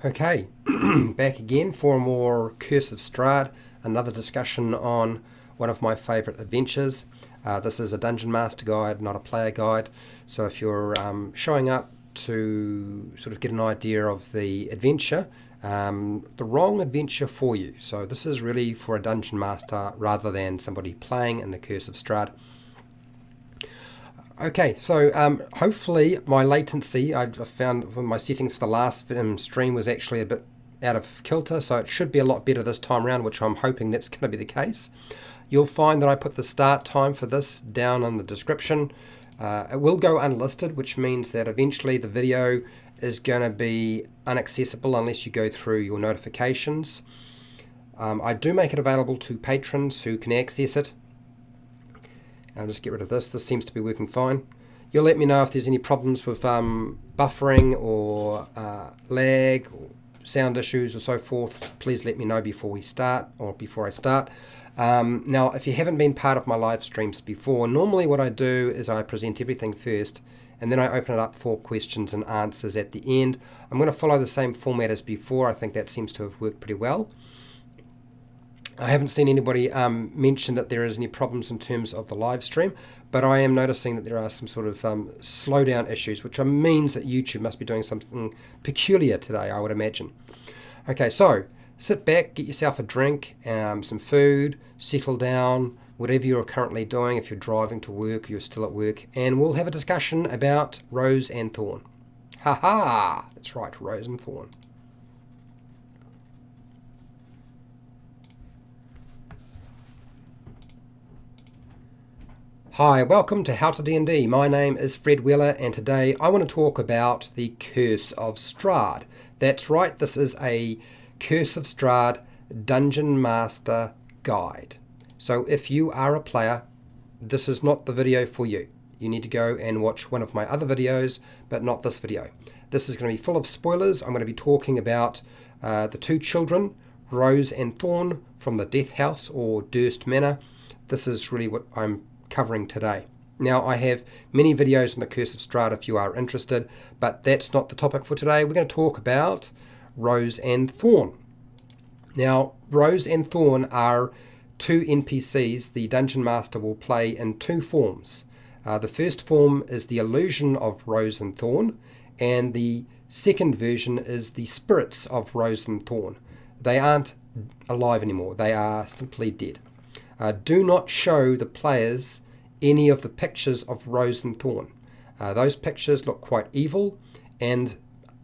Okay, back again for more Curse of Strahd, another discussion on one of my favourite adventures. This is a Dungeon Master guide, not a player guide, so if you're showing up to sort of get an idea of the adventure, the wrong adventure for you. So this is really for a Dungeon Master rather than somebody playing in the Curse of Strahd. Okay, so hopefully my latency, I found my settings for the last stream was actually a bit out of kilter, so it should be a lot better this time around, which I'm hoping that's going to be the case. You'll find that I put the start time for this down in the description. It will go unlisted, which means that eventually the video is going to be inaccessible unless you go through your notifications. I do make it available to patrons who can access it. I'll just get rid of this. This seems to be working fine. You'll let me know if there's any problems with buffering or lag or sound issues or so forth. Please let me know before we start or before I start. Now, if you haven't been part of my live streams before, normally what I do is I present everything first and then I open it up for questions and answers at the end. I'm going to follow the same format as before. I think that seems to have worked pretty well. I haven't seen anybody mention that there is any problems in terms of the live stream, but I am noticing that there are some sort of slowdown issues, which means that YouTube must be doing something peculiar today, I would imagine. Okay, so sit back, get yourself a drink, some food, settle down, whatever you're currently doing, if you're driving to work or you're still at work, and we'll have a discussion about Rose and Thorn. Ha! That's right, Rose and Thorn. Hi, welcome to HowtoDandD. My name is Fred Wheeler and today I want to talk about the Curse of Strahd. That's right, this is a Curse of Strahd Dungeon Master guide. So if you are a player, this is not the video for you. You need to go and watch one of my other videos, but not this video. This is going to be full of spoilers. I'm going to be talking about the two children, Rose and Thorn, from the Death House or Durst Manor. This is really what I'm covering today. Now, I have many videos on the Curse of Strahd if you are interested, but that's not the topic for today. We're going to talk about Rose and Thorn. Now, Rose and Thorn are two NPCs the Dungeon Master will play in two forms. The first form is the illusion of Rose and Thorn, and the second version is the spirits of Rose and Thorn. They aren't alive anymore. They are simply dead. Do not show the players any of the pictures of Rose and Thorn. Those pictures look quite evil and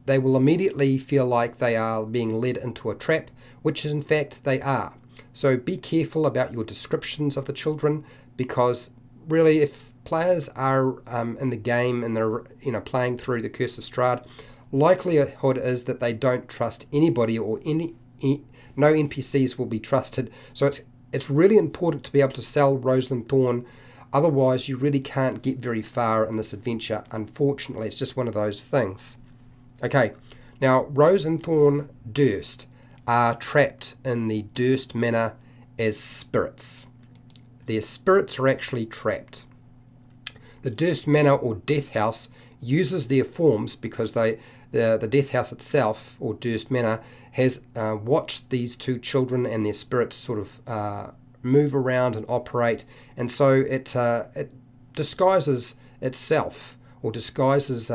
they will immediately feel like they are being led into a trap, which in fact they are. So be careful about your descriptions of the children, because really if players are in the game and they're playing through the Curse of Strahd, likelihood is that they don't trust anybody or no NPCs will be trusted. So it's really important to be able to sell Rose and Thorn, otherwise you really can't get very far in this adventure. Unfortunately, it's just one of those things. Okay, now Rose and Thorn Durst are trapped in the Durst Manor as spirits. Their spirits are actually trapped. The Durst Manor or Death House uses their forms because the Death House itself, or Durst Manor, has watched these two children and their spirits sort of move around and operate, and so it disguises itself, or disguises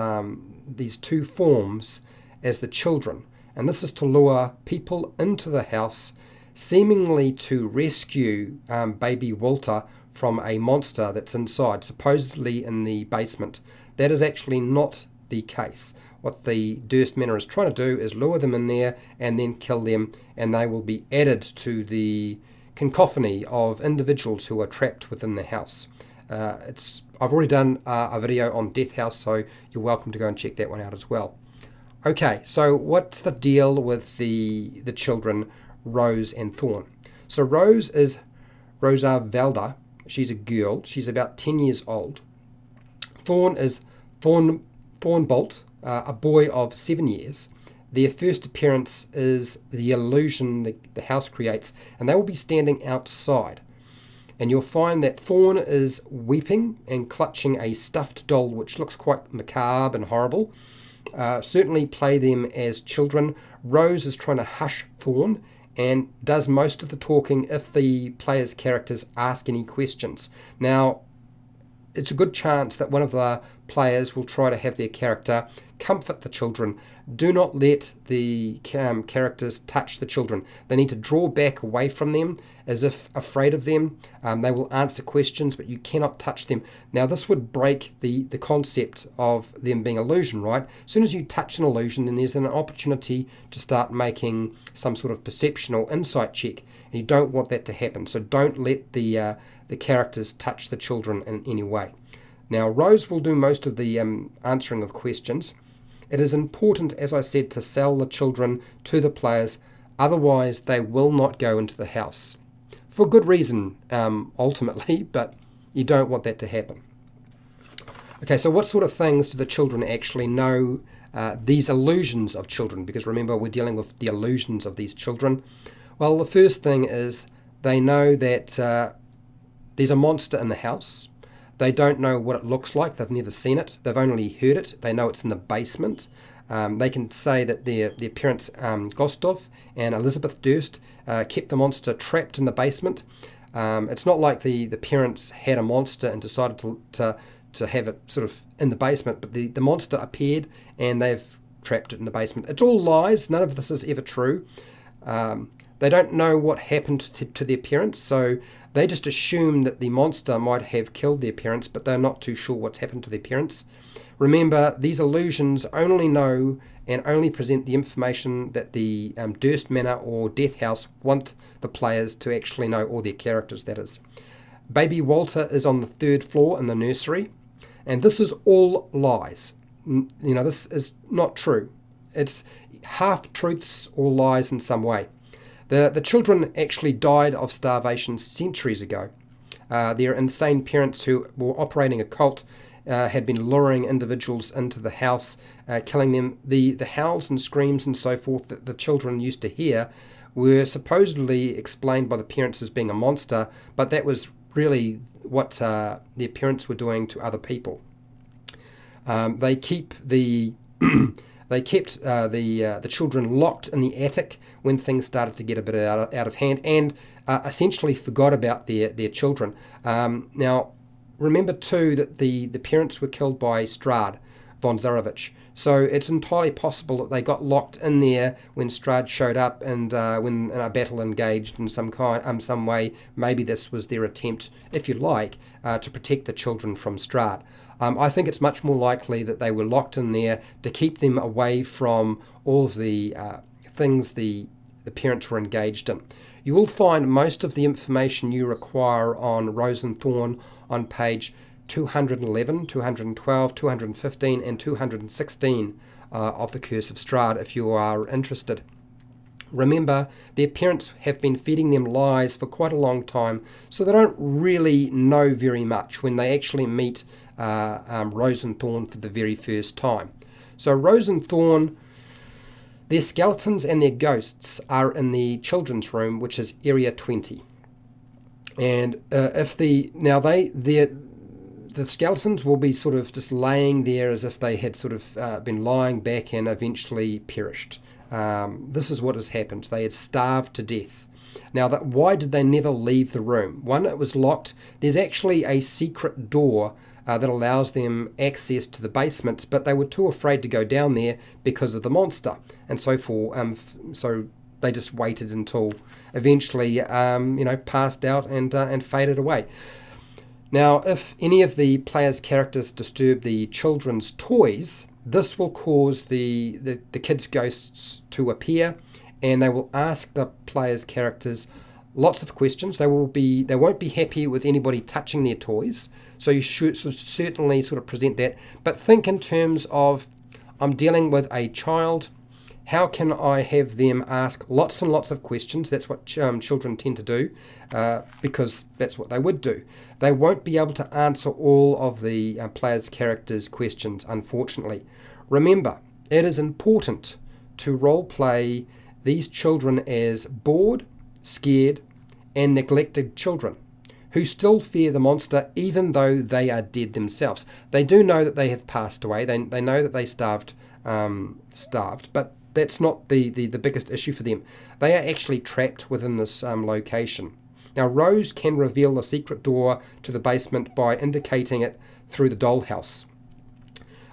these two forms as the children. And this is to lure people into the house, seemingly to rescue baby Walter from a monster that's inside, supposedly in the basement. That is actually not the case. What the Durst Manor is trying to do is lure them in there and then kill them, and they will be added to the cacophony of individuals who are trapped within the house. I've already done a video on Death House, so you're welcome to go and check that one out as well. Okay, so what's the deal with the children, Rose and Thorn? So Rose is Rosa Valda. She's a girl. She's about 10 years old. Thorn is Thornbolt, a boy of 7 years. Their first appearance is the illusion the house creates, and they will be standing outside. And you'll find that Thorn is weeping and clutching a stuffed doll, which looks quite macabre and horrible. certainly play them as children. Rose is trying to hush Thorn and does most of the talking if the player's characters ask any questions. Now, it's a good chance that one of the players will try to have their character comfort the children. Do not let the characters touch the children. They need to draw back away from them as if afraid of them. They will answer questions, but you cannot touch them. Now, this would break the concept of them being illusion, right? As soon as you touch an illusion, then there's an opportunity to start making some sort of perception or insight check. And you don't want that to happen. So don't let the characters touch the children in any way. Now, Rose will do most of the answering of questions. It is important, as I said, to sell the children to the players, otherwise they will not go into the house. For good reason, ultimately, but you don't want that to happen. Okay, so what sort of things do the children actually know, these illusions of children? Because remember, we're dealing with the illusions of these children. Well, the first thing is they know that there's a monster in the house. They don't know what it looks like. They've never seen it. They've only heard it. They know it's in the basement. They can say that their parents, Gostov and Elizabeth Durst, kept the monster trapped in the basement. It's not like the parents had a monster and decided to have it sort of in the basement, but the monster appeared and they've trapped it in the basement. It's all lies. None of this is ever true. They don't know what happened to their parents, so they just assume that the monster might have killed their parents, but they're not too sure what's happened to their parents. Remember, these illusions only know and only present the information that the Durst Manor or Death House want the players to actually know, or their characters, that is. Baby Walter is on the 3rd floor in the nursery, and this is all lies. This is not true. It's half-truths or lies in some way. The children actually died of starvation centuries ago. Their insane parents, who were operating a cult, had been luring individuals into the house, killing them. The howls and screams and so forth that the children used to hear were supposedly explained by the parents as being a monster, but that was really what their parents were doing to other people. They kept the children locked in the attic when things started to get a bit out of hand, and essentially forgot about their children. Now, remember too that the parents were killed by Strahd von Zarevich, so it's entirely possible that they got locked in there when Strahd showed up, and when a battle engaged in some way. Maybe this was their attempt, if you like, to protect the children from Strahd. I think it's much more likely that they were locked in there to keep them away from all of the things the parents were engaged in. You will find most of the information you require on Rose and Thorn on page 211, 212, 215 and 216 of The Curse of Strahd if you are interested. Remember, their parents have been feeding them lies for quite a long time, so they don't really know very much when they actually meet Rose and Thorn for the very first time. So Rose and Thorn, their skeletons and their ghosts are in the children's room, which is area 20. And the skeletons will be sort of just laying there as if they had sort of been lying back and eventually perished. This is what has happened. They had starved to death. Now, why did they never leave the room? One, it was locked. There's actually a secret door that allows them access to the basement, but they were too afraid to go down there because of the monster, and so forth. So they just waited until eventually, passed out and faded away. Now, if any of the players' characters disturb the children's toys, this will cause the kids' ghosts to appear, and they will ask the players' characters lots of questions. They won't be happy with anybody touching their toys, so you should certainly sort of present that. But think in terms of, I'm dealing with a child. How can I have them ask lots and lots of questions? That's what children tend to do, because that's what they would do. They won't be able to answer all of the players' characters' questions, unfortunately. Remember, it is important to role-play these children as bored, scared, and neglected children who still fear the monster even though they are dead themselves. They do know that they have passed away. They know that they starved starved. But that's not the biggest issue for them. They are actually trapped within this location. Now, Rose can reveal the secret door to the basement by indicating it through the dollhouse.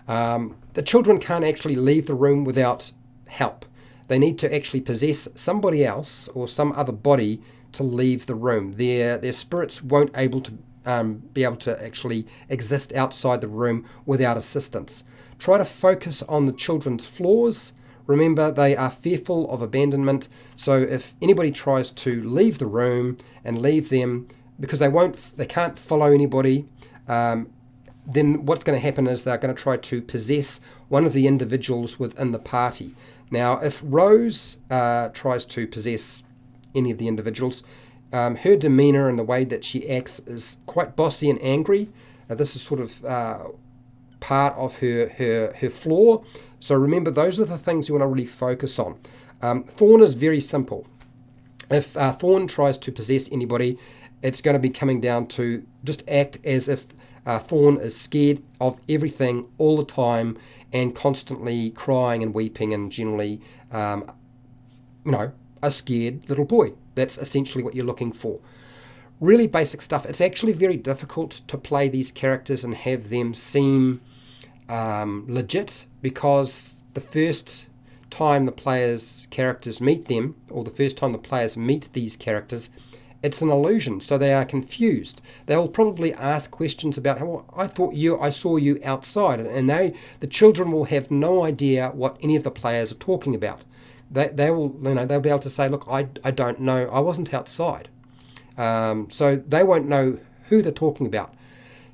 The children can't actually leave the room without help. They need to actually possess somebody else or some other body to leave the room. Their spirits won't be able to actually exist outside the room without assistance. Try to focus on the children's flaws. Remember, they are fearful of abandonment, so if anybody tries to leave the room and leave them because they can't follow anybody, then what's going to happen is they're going to try to possess one of the individuals within the party. Now, if Rose tries to possess any of the individuals, her demeanor and the way that she acts is quite bossy and angry. This is sort of part of her flaw. So remember, those are the things you want to really focus on. Thorn is very simple. If Thorn tries to possess anybody, it's going to be coming down to just act as if Thorn is scared of everything all the time and constantly crying and weeping and generally, a scared little boy. That's essentially what you're looking for. Really basic stuff. It's actually very difficult to play these characters and have them seem legit, because the first time the players' characters meet them, or the first time the players meet these characters, it's an illusion, so they are confused. They'll probably ask questions about, "Well, I saw you outside," and the children will have no idea what any of the players are talking about. They'll be able to say, "Look, I don't know, I wasn't outside," so they won't know who they're talking about.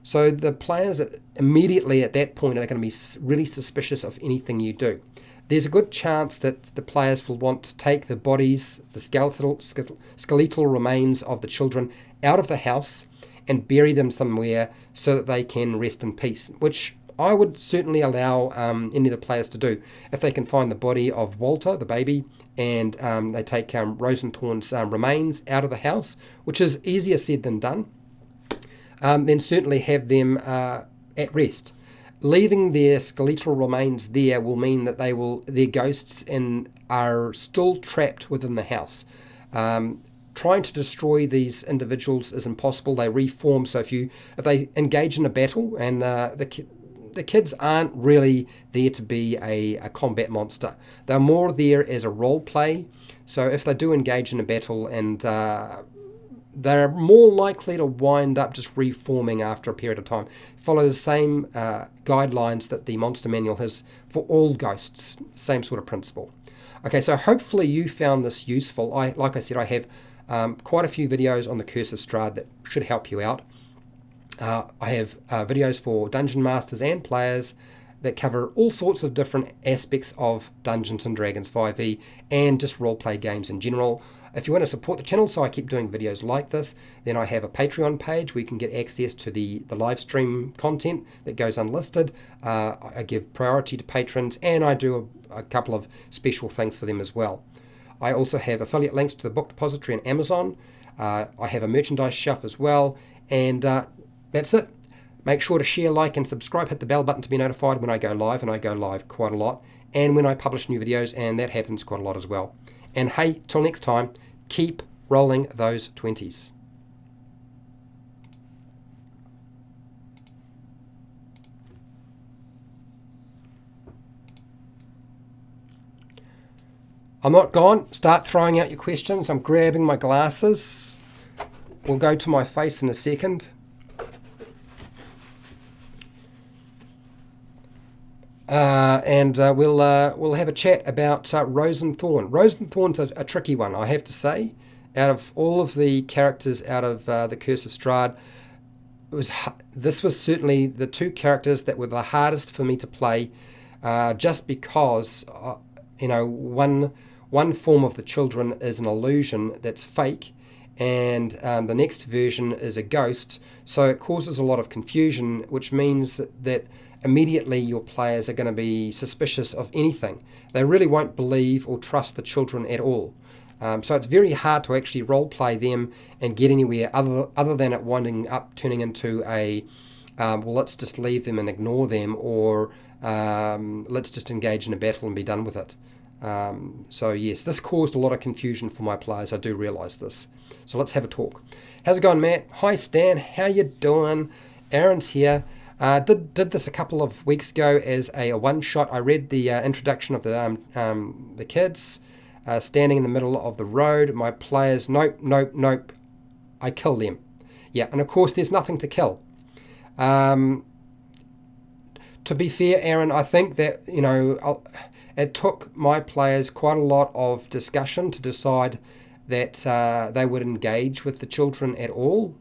So the players immediately at that point are going to be really suspicious of anything you do. There's a good chance that the players will want to take the bodies, the skeletal remains of the children out of the house and bury them somewhere so that they can rest in peace, which I would certainly allow any of the players to do. If they can find the body of Walter, the baby, and they take Rose and Thorn's remains out of the house, which is easier said than done, then certainly have them at rest. Leaving their skeletal remains there will mean that their ghosts are still trapped within the house. Trying to destroy these individuals is impossible. They reform. So if they engage in a battle, and the kids aren't really there to be a combat monster, they're more there as a role play. So if they do engage in a battle, and they're more likely to wind up just reforming after a period of time. Follow the same guidelines that the Monster Manual has for all ghosts. Same sort of principle. Okay, so hopefully you found this useful. Like I said, I have quite a few videos on the Curse of Strahd that should help you out. I have videos for Dungeon Masters and players that cover all sorts of different aspects of Dungeons & Dragons 5e and just roleplay games in general. If you want to support the channel so I keep doing videos like this, then I have a Patreon page where you can get access to the live stream content that goes unlisted. I give priority to patrons, and I do a couple of special things for them as well. I also have affiliate links to the book depository and Amazon. I have a merchandise shelf as well, and that's it. Make sure to share, like, and subscribe. Hit the bell button to be notified when I go live, and I go live quite a lot, and when I publish new videos, and that happens quite a lot as well. And hey, till next time, keep rolling those 20s. I'm not gone. Start throwing out your questions. I'm grabbing my glasses. We'll go to my face in a second. And we'll have a chat about Rose and Thorn. Rose and Thorn's a tricky one, I have to say. Out of all of the characters out of the Curse of Strahd, this was certainly the two characters that were the hardest for me to play, just because one form of the children is an illusion that's fake, and the next version is a ghost, so it causes a lot of confusion, which means that immediately your players are going to be suspicious of anything. They really won't believe or trust the children at all. So it's very hard to actually role play them and get anywhere other than it winding up turning into a well, let's just leave them and ignore them, or Let's just engage in a battle and be done with it. So yes, this caused a lot of confusion for my players. I do realise this. So let's have a talk. How's it going, Matt? Hi, Stan. How you doing? Aaron's here. Did this a couple of weeks ago as a one-shot. I read the introduction of the kids standing in the middle of the road. My players, nope, nope, nope. I kill them. Yeah, and of course there's nothing to kill. To be fair, Aaron, I think that, it took my players quite a lot of discussion to decide that they would engage with the children at all.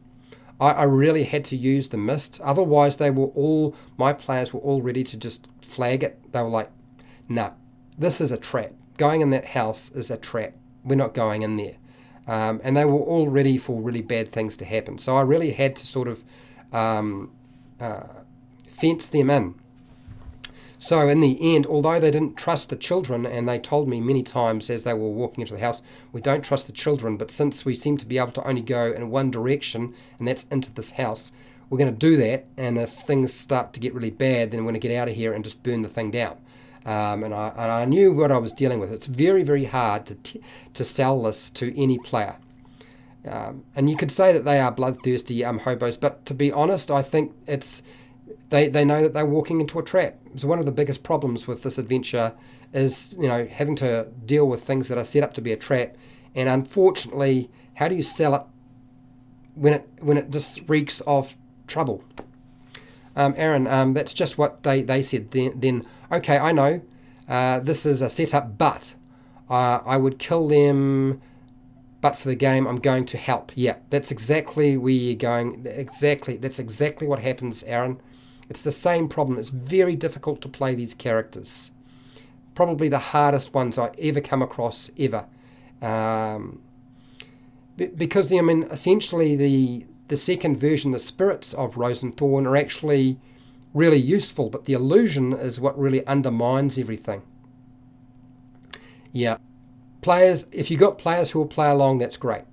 I really had to use the mist. Otherwise, my players were all ready to just flag it. They were like, nah, this is a trap. Going in that house is a trap. We're not going in there. And they were all ready for really bad things to happen. So I really had to sort of fence them in. So in the end, although they didn't trust the children, and they told me many times as they were walking into the house, we don't trust the children, but since we seem to be able to only go in one direction, and that's into this house, we're going to do that, and if things start to get really bad, then we're going to get out of here and just burn the thing down. And I knew what I was dealing with. It's very, very hard to sell this to any player. And you could say that they are bloodthirsty hobos, but to be honest, I think they know that they're walking into a trap. So one of the biggest problems with this adventure is, having to deal with things that are set up to be a trap. And unfortunately, how do you sell it when it just reeks of trouble? Aaron, that's just what they said. Then okay, I know this is a setup, but I would kill them. But for the game, I'm going to help. Yeah, that's exactly where you're going. Exactly, that's exactly what happens, Aaron. It's the same problem. It's very difficult to play these characters. Probably the hardest ones I ever come across, ever. Because, essentially the second version, the spirits of Rose and Thorn, are actually really useful, but the illusion is what really undermines everything. Yeah. Players, if you've got players who will play along, that's great.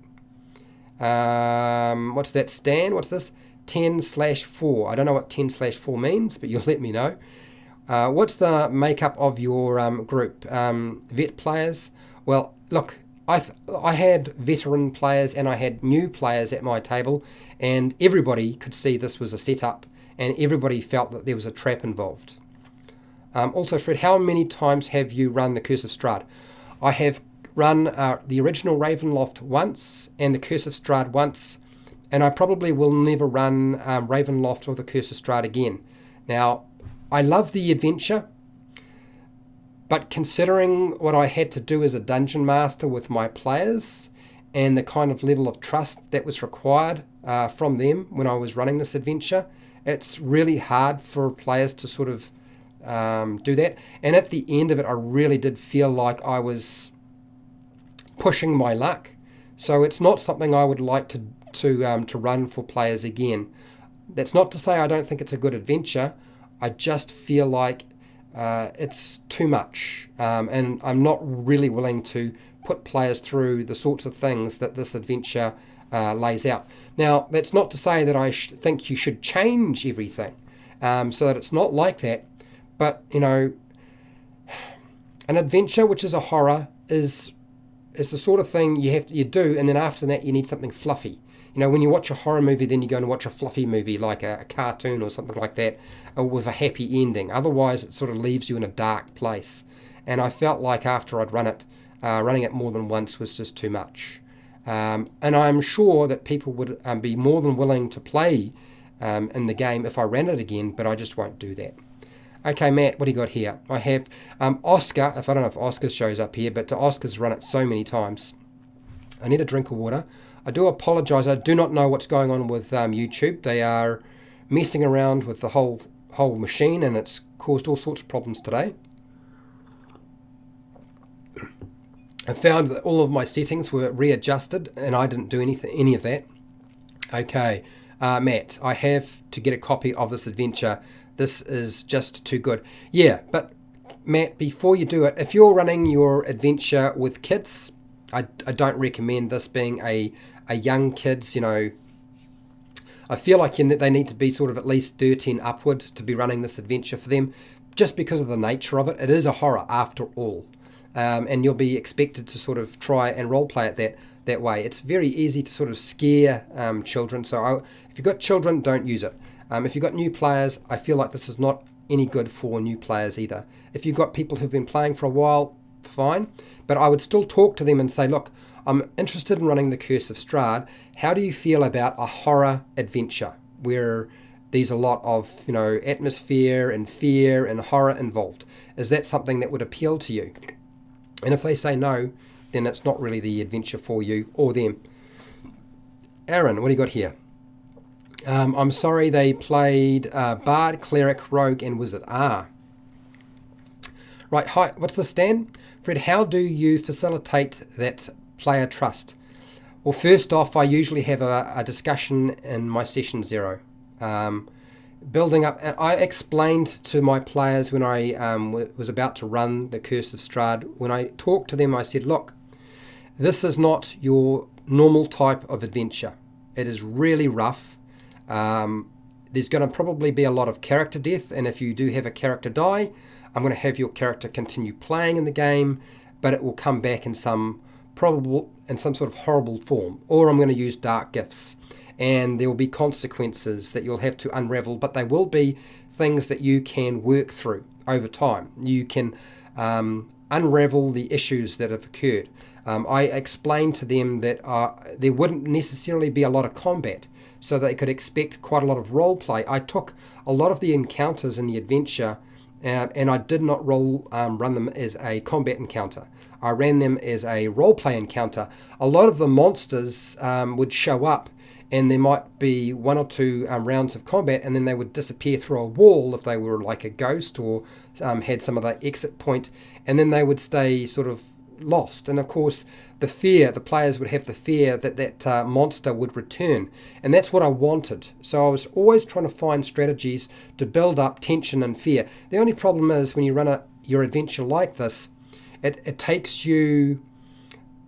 What's that, Stan? What's this? 10/4. I don't know what 10/4 means, but you'll let me know. What's the makeup of your group? Vet players? Well, look, I had veteran players and I had new players at my table, and everybody could see this was a setup, and everybody felt that there was a trap involved. Also, Fred, how many times have you run the Curse of Strahd? I have run the original Ravenloft once and the Curse of Strahd once, and I probably will never run Ravenloft or the Curse of Strahd again. Now, I love the adventure, but considering what I had to do as a dungeon master with my players and the kind of level of trust that was required from them when I was running this adventure, it's really hard for players to sort of do that. And at the end of it, I really did feel like I was pushing my luck. So it's not something I would like to run for players again. That's not to say I don't think it's a good adventure. I just feel like it's too much, and I'm not really willing to put players through the sorts of things that this adventure lays out. Now, that's not to say that I think you should change everything so that it's not like that, but an adventure which is a horror is the sort of thing you do, and then after that you need something fluffy. When you watch a horror movie, then you go and watch a fluffy movie like a cartoon or something like that with a happy ending. Otherwise, it sort of leaves you in a dark place. And I felt like after I'd run it, running it more than once was just too much. And I'm sure that people would be more than willing to play in the game if I ran it again, but I just won't do that. Okay, Matt, what do you got here? I have Oscar. I don't know if Oscar shows up here, but Oscar's run it so many times. I need a drink of water. I do apologise. I do not know what's going on with YouTube. They are messing around with the whole machine, and it's caused all sorts of problems today. I found that all of my settings were readjusted, and I didn't do any of that. Okay, Matt, I have to get a copy of this adventure. This is just too good. Yeah, but Matt, before you do it, if you're running your adventure with kids, I don't recommend this being a young kids. I feel like they need to be sort of at least 13 upward to be running this adventure for them. just because of the nature of it. It is a horror after all, and you'll be expected to sort of try and role play it that way. It's very easy to sort of scare children. So if you've got children, don't use it. If you've got new players, I feel like this is not any good for new players either. If you've got people who've been playing for a while, fine. But I would still talk to them and say, look, I'm interested in running the Curse of Strahd. How do you feel about a horror adventure where there's a lot of, atmosphere and fear and horror involved? Is that something that would appeal to you? And if they say no, then it's not really the adventure for you or them. Aaron, what do you got here? I'm sorry they played Bard, Cleric, Rogue, and Wizard. Right, hi, what's the Stan? Fred, how do you facilitate that player trust? Well, first off, I usually have a discussion in my session 0. Building up, I explained to my players when I was about to run the Curse of Strahd, when I talked to them, I said, look, this is not your normal type of adventure. It is really rough. There's going to probably be a lot of character death, and if you do have a character die, I'm going to have your character continue playing in the game, but it will come back in some sort of horrible form, or I'm going to use dark gifts, and there will be consequences that you'll have to unravel, but they will be things that you can work through over time. You can unravel the issues that have occurred. I explained to them that there wouldn't necessarily be a lot of combat, so they could expect quite a lot of role play. I took a lot of the encounters in the adventure and I did not run them as a combat encounter. I ran them as a roleplay encounter. A lot of the monsters would show up, and there might be 1 or 2 rounds of combat, and then they would disappear through a wall if they were like a ghost or had some other exit point, and then they would stay sort of lost. And of course, the players would have the fear that monster would return, and that's what I wanted. So I was always trying to find strategies to build up tension and fear. The only problem is when you run your adventure like this, it takes you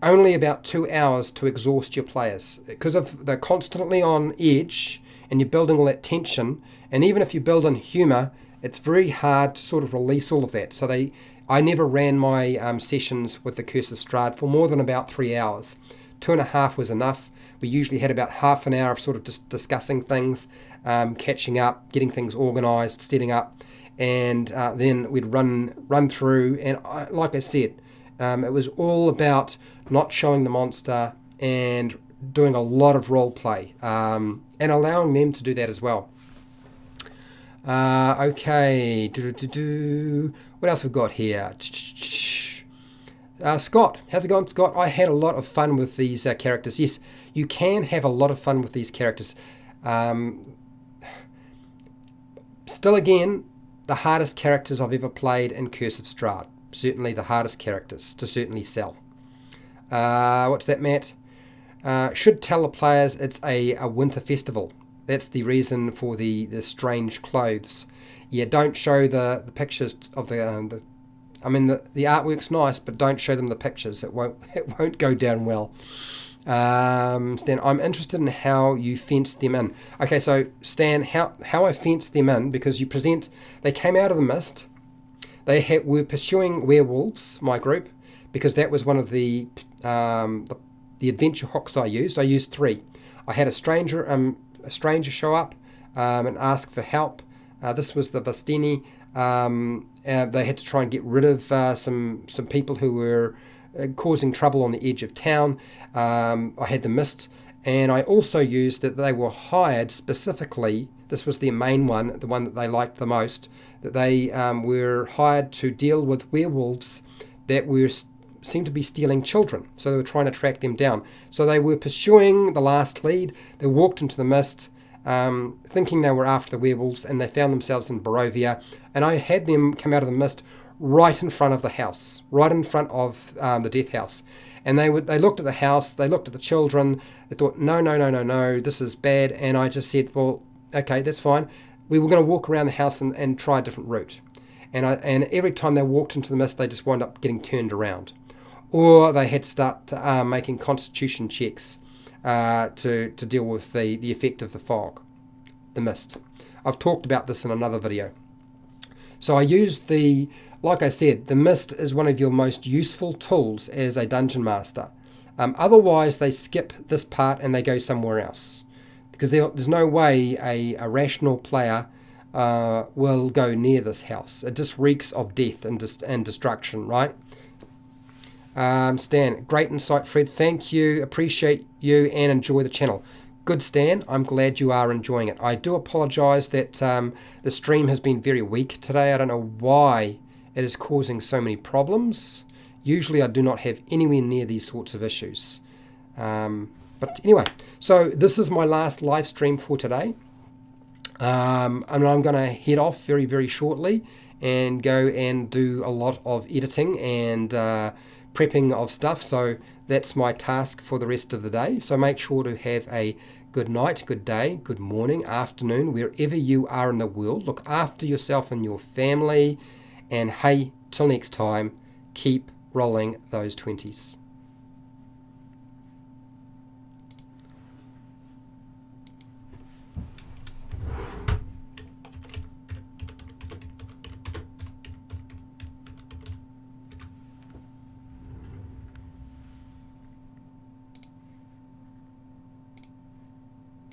only about 2 hours to exhaust your players, because they're constantly on edge and you're building all that tension. And even if you build in humor, it's very hard to sort of release all of that. So I never ran my sessions with the Curse of Strahd for more than about 3 hours. 2.5 was enough. We usually had about half an hour of sort of just discussing things, catching up, getting things organized, setting up, and then we'd run through. And like I said, it was all about not showing the monster and doing a lot of role play, and allowing them to do that as well. Okay, what else we've got here? Scott, how's it going, Scott? I had a lot of fun with these characters. Yes, you can have a lot of fun with these characters. Still, again, the hardest characters I've ever played in Curse of Strahd. Certainly the hardest characters to certainly sell. What's that, Matt? Should tell the players it's a winter festival. That's the reason for the strange clothes. Yeah, don't show the pictures of the artwork's nice, but don't show them the pictures. It won't go down well. Stan, I'm interested in how you fence them in. Okay, so Stan, how I fence them in, because you present, they came out of the mist. They were pursuing werewolves, my group, because that was one of the adventure hooks I used. I used 3. I had a stranger show up and ask for help. This was the Bastini. They had to try and get rid of some people who were causing trouble on the edge of town. I had the mist, and I also used that they were hired specifically. This was their main one, the one that they liked the most, that they were hired to deal with werewolves that seemed to be stealing children. So they were trying to track them down. So they were pursuing the last lead. They walked into the mist, thinking they were after the werewolves, and they found themselves in Barovia. And I had them come out of the mist right in front of the house, right in front of the death house. And they looked at the house, they looked at the children, they thought, no, this is bad. And I just said, well, okay, that's fine. We were going to walk around the house and try a different route. And every time they walked into the mist, they just wound up getting turned around. Or they had to start making constitution checks to deal with the effect of the fog, the mist. I've talked about this in another video. So I use the, like I said, the mist is one of your most useful tools as a dungeon master. Otherwise, they skip this part and they go somewhere else, because there's no way a rational player will go near this house. It just reeks of death and destruction, right? Stan, great insight, Fred. Thank you. Appreciate you and enjoy the channel. Good, Stan. I'm glad you are enjoying it. I do apologise that the stream has been very weak today. I don't know why it is causing so many problems. Usually I do not have anywhere near these sorts of issues. But anyway, so this is my last live stream for today. And I'm going to head off very, very shortly and go and do a lot of editing and prepping of stuff. So that's my task for the rest of the day. So make sure to have a good night, good day, good morning, afternoon, wherever you are in the world. Look after yourself and your family. And hey, till next time, keep rolling those 20s.